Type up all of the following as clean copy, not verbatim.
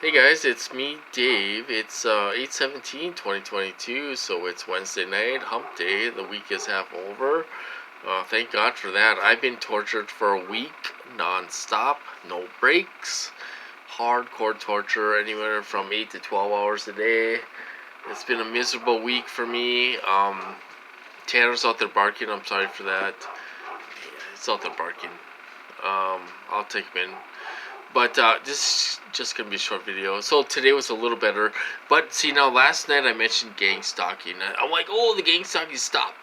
Hey guys, it's me, Dave. It's 8/17/2022, so it's Wednesday night, hump day. The week is half over. Thank God for that. I've been tortured for a week, non-stop, no breaks. Hardcore torture, anywhere from 8 to 12 hours a day. It's been a miserable week for me. Tanner's out there barking. I'm sorry for that. It's out there barking. I'll take him in. But this is just going to be a short video. So today was a little better. But see, now last night I mentioned gang stalking. I'm like, oh, the gang stalking stopped.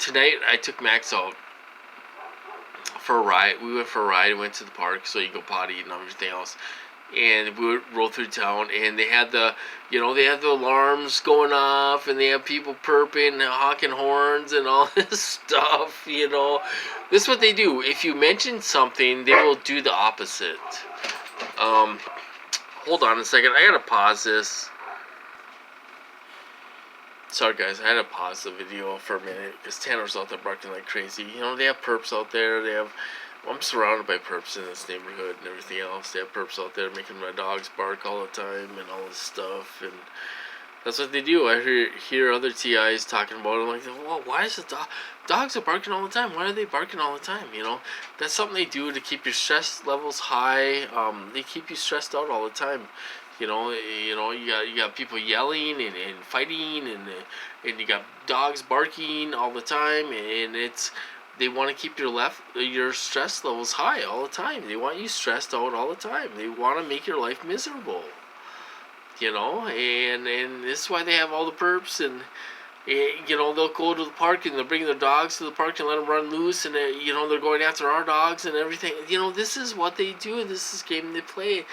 Tonight I took Max out for a ride. We went for a ride. Went to the park so you go potty and everything else. And we would roll through town, and they had the alarms going off, and they have people perping and honking horns and all this stuff. This is what they do. If you mention something, they will do the opposite. Hold on a second. I gotta pause this. Sorry guys, I had to pause the video for a minute because Tanner's out there barking like crazy. They have perps out there. I'm surrounded by perps in this neighborhood and everything else. They have perps out there making my dogs bark all the time and all this stuff, and that's what they do. I hear other TIs talking about it. I'm like, well, why is the dogs are barking all the time? Why are they barking all the time? That's something they do to keep your stress levels high. They keep you stressed out all the time. You got people yelling and fighting, and you got dogs barking all the time, and they want to keep your stress levels high all the time. They want you stressed out all the time. They want to make your life miserable. And this is why they have all the perps, and they'll go to the park and they'll bring their dogs to the park and let them run loose, and they're going after our dogs and everything. This is what they do. This is the game they play.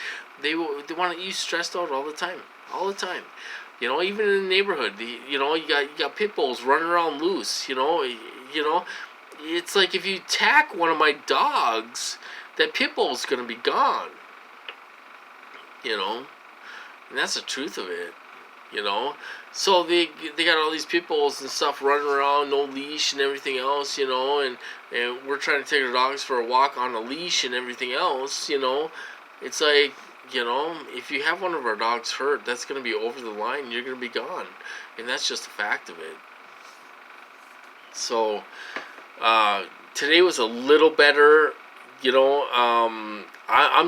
They want you stressed out all the time, even in the neighborhood. You got pit bulls running around loose. It's like if you attack one of my dogs, that pit bull's gonna be gone. And that's the truth of it. So they got all these pit bulls and stuff running around, no leash and everything else. And we're trying to take our dogs for a walk on a leash and everything else. It's like, if you have one of our dogs hurt, that's going to be over the line. You're going to be gone. And that's just a fact of it. So, today was a little better. I'm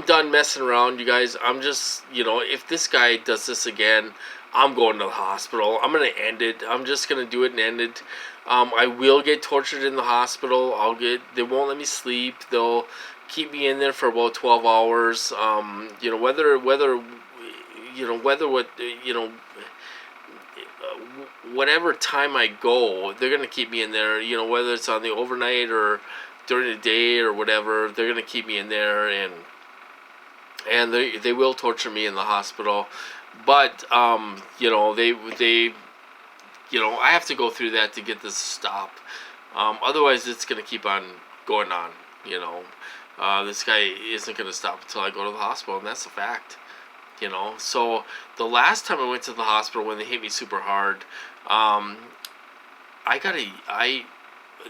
done messing around, you guys. I'm just, if this guy does this again, I'm going to the hospital. I'm going to end it. I'm just going to do it and end it. I will get tortured in the hospital. They won't let me sleep. They'll keep me in there for about 12 hours. Whatever time I go, they're going to keep me in there, whether it's on the overnight or during the day or whatever. They're going to keep me in there, and they will torture me in the hospital. But they I have to go through that to get this to stop. Otherwise it's going to keep on going on. This guy isn't going to stop until I go to the hospital, and that's a fact. So the last time I went to the hospital, when they hit me super hard,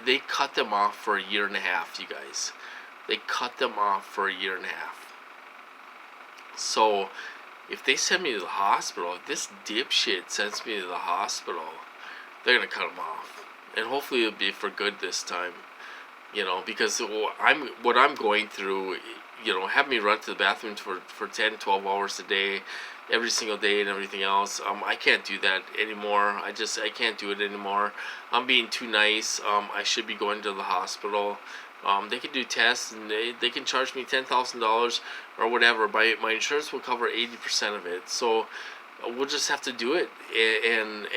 they cut them off for a year and a half, you guys. They cut them off for a year and a half. So if they send me to the hospital, if this dipshit sends me to the hospital, they're going to cut them off. And hopefully it'll be for good this time. Because what I'm going through, have me run to the bathroom for 10, 12 hours a day, every single day and everything else. I can't do that anymore. I can't do it anymore. I'm being too nice. I should be going to the hospital. They can do tests, and they can charge me $10,000 or whatever. My insurance will cover 80% of it. So we'll just have to do it, and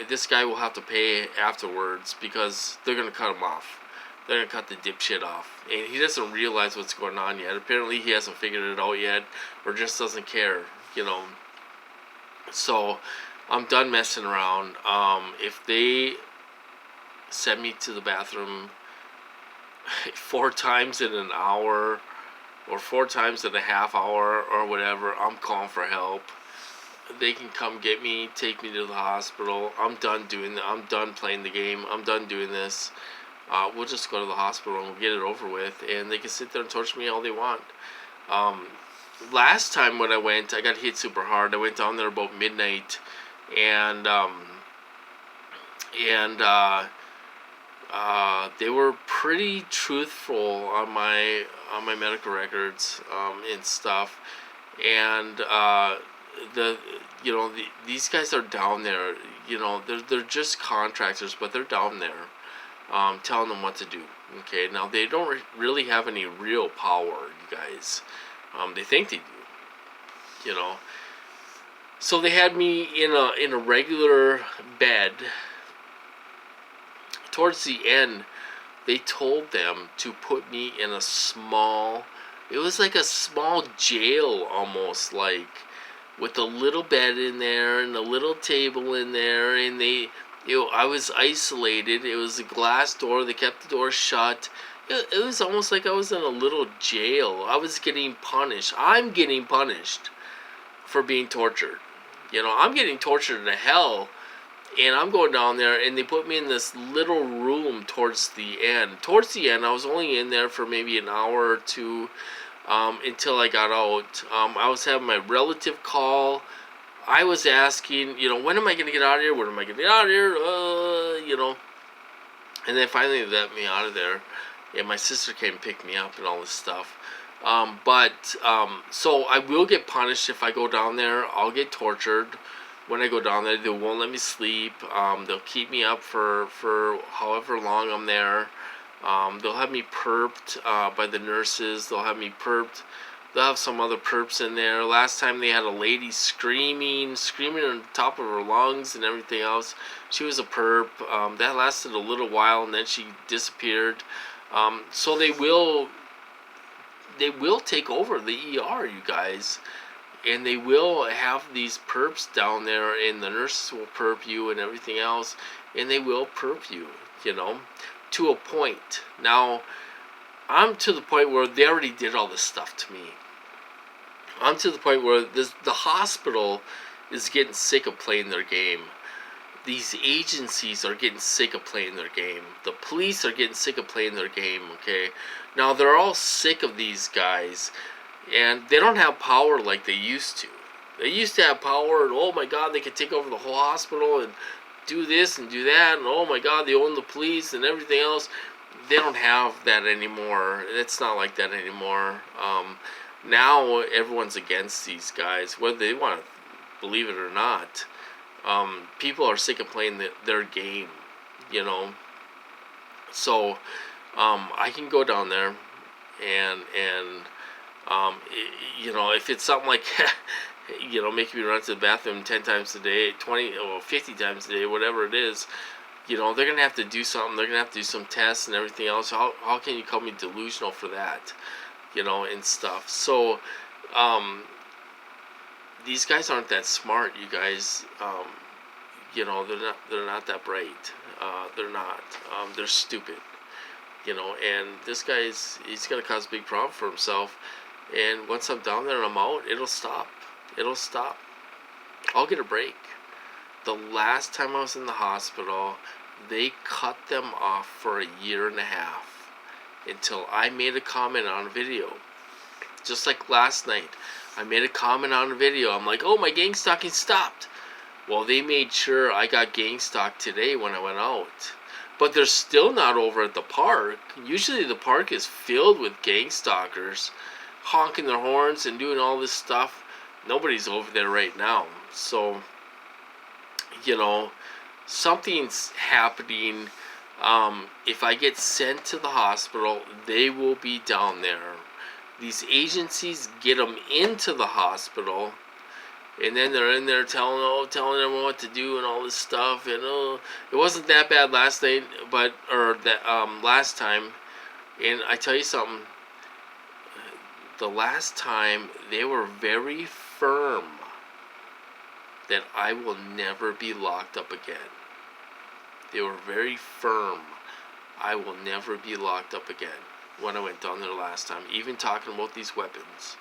this guy will have to pay afterwards because they're going to cut him off. They're going to cut the dipshit off. And he doesn't realize what's going on yet. Apparently he hasn't figured it out yet, or just doesn't care, So I'm done messing around. If they send me to the bathroom 4 times in an hour, or 4 times in a half hour, or whatever, I'm calling for help. They can come get me, take me to the hospital. I'm done doing that. I'm done playing the game. I'm done doing this. We'll just go to the hospital and we'll get it over with, and they can sit there and torture me all they want. last time when I went, I got hit super hard. I went down there about midnight, and and they were pretty truthful on my medical records and stuff, and these guys are down there. They're just contractors, but they're down there, telling them what to do. Okay, now they don't really have any real power, you guys. They think they do, So they had me in a regular bed. Towards the end, they told them to put me in a small. It was like a small jail, almost like, with a little bed in there and a little table in there, and I was isolated. It was a glass door. They kept the door shut. It was almost like I was in a little jail. I was getting punished. I'm getting punished for being tortured. I'm getting tortured to hell, and I'm going down there, and they put me in this little room towards the end. Towards the end, I was only in there for maybe an hour or two, until I got out. I was having my relative call. I was asking, when am I going to get out of here? When am I going to get out of here? And then finally they let me out of there. And my sister came and picked me up and all this stuff. So I will get punished if I go down there. I'll get tortured when I go down there. They won't let me sleep. They'll keep me up for however long I'm there. They'll have me perped by the nurses. They'll have me perped. They'll have some other perps in there. Last time they had a lady screaming on top of her lungs and everything else. She was a perp. That lasted a little while, and then she disappeared. So they will take over the ER, you guys. And they will have these perps down there, and the nurses will perp you and everything else. And they will perp you, to a point. Now, I'm to the point where they already did all this stuff to me. I'm to the point where the hospital is getting sick of playing their game. These agencies are getting sick of playing their game. The police are getting sick of playing their game, okay? Now, they're all sick of these guys, and they don't have power like they used to. They used to have power, and oh my God, they could take over the whole hospital and do this and do that, and oh my God, they own the police and everything else. They don't have that anymore. It's not like that anymore. Now everyone's against these guys, whether they want to believe it or not. People are sick of playing their game, So I can go down there, and if it's something like making me run to the bathroom 10 times a day, 20 or 50 times a day, whatever it is. They're going to have to do something. They're going to have to do some tests and everything else. How can you call me delusional for that? And stuff. So, these guys aren't that smart, you guys. They're not that bright. They're not. They're stupid. And this he's going to cause a big problem for himself. And once I'm down there and I'm out, it'll stop. It'll stop. I'll get a break. The last time I was in the hospital, they cut them off for a year and a half until I made a comment on a video. Just like last night, I made a comment on a video. I'm like, oh, my gang stalking stopped. Well, they made sure I got gang stalked today when I went out. But they're still not over at the park. Usually the park is filled with gang stalkers, honking their horns and doing all this stuff. Nobody's over there right now. So, something's happening. If I get sent to the hospital, they will be down there. These agencies get them into the hospital, and then they're in there telling everyone what to do and all this stuff. And it wasn't that bad last night, last time. And I tell you something. The last time they were very firm that I will never be locked up again. They were very firm. I will never be locked up again when I went down there last time, even talking about these weapons.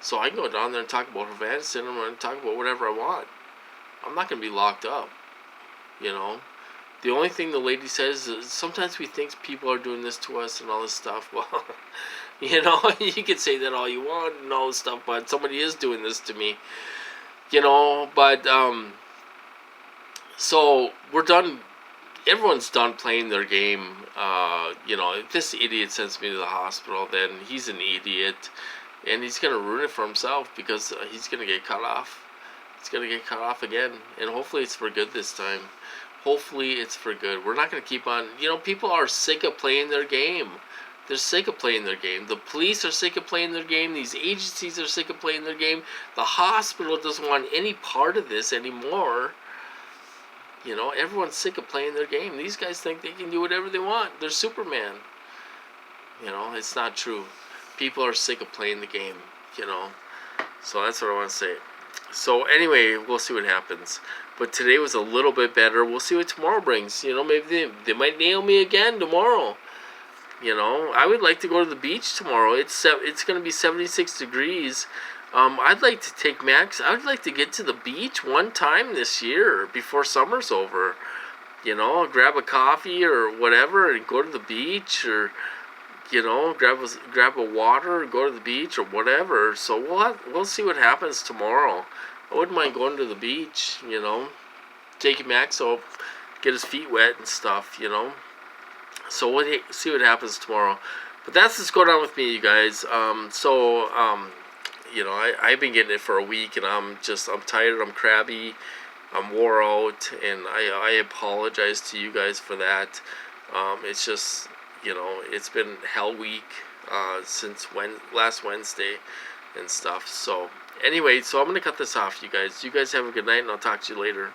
So I can go down there and talk about Afghanistan. I'm going to talk about whatever I want. I'm not going to be locked up. The only thing the lady says is sometimes we think people are doing this to us and all this stuff. Well, You know, you can say that all you want and all this stuff, but somebody is doing this to me. You know, but so we're done. Everyone's done playing their game. You know, if this idiot sends me to the hospital, then he's an idiot, and he's gonna ruin it for himself because he's gonna get cut off. He's gonna get cut off again, and hopefully it's for good this time. Hopefully it's for good. We're not gonna keep on. You know, people are sick of playing their game. They're sick of playing their game. The police are sick of playing their game. These agencies are sick of playing their game. The hospital doesn't want any part of this anymore. You know, everyone's sick of playing their game. These guys think they can do whatever they want. They're Superman. You know, it's not true. People are sick of playing the game, you know. So that's what I want to say. So anyway, we'll see what happens. But today was a little bit better. We'll see what tomorrow brings. You know, maybe they might nail me again tomorrow. You know, I would like to go to the beach tomorrow. It's going to be 76 degrees. I'd like to take Max. I would like to get to the beach one time this year before summer's over. You know, grab a coffee or whatever and go to the beach, or you know, grab a water and go to the beach or whatever. So we'll see what happens tomorrow. I wouldn't mind going to the beach. You know, taking Max out, get his feet wet and stuff. You know, so we'll see what happens tomorrow. But that's what's going on with me, you guys. You know, I've been getting it for a week, and I'm tired, I'm crabby, I'm wore out, and I apologize to you guys for that. It's just, you know, it's been hell week since last Wednesday and stuff. So anyway, so I'm going to cut this off, you guys. You guys have a good night, and I'll talk to you later.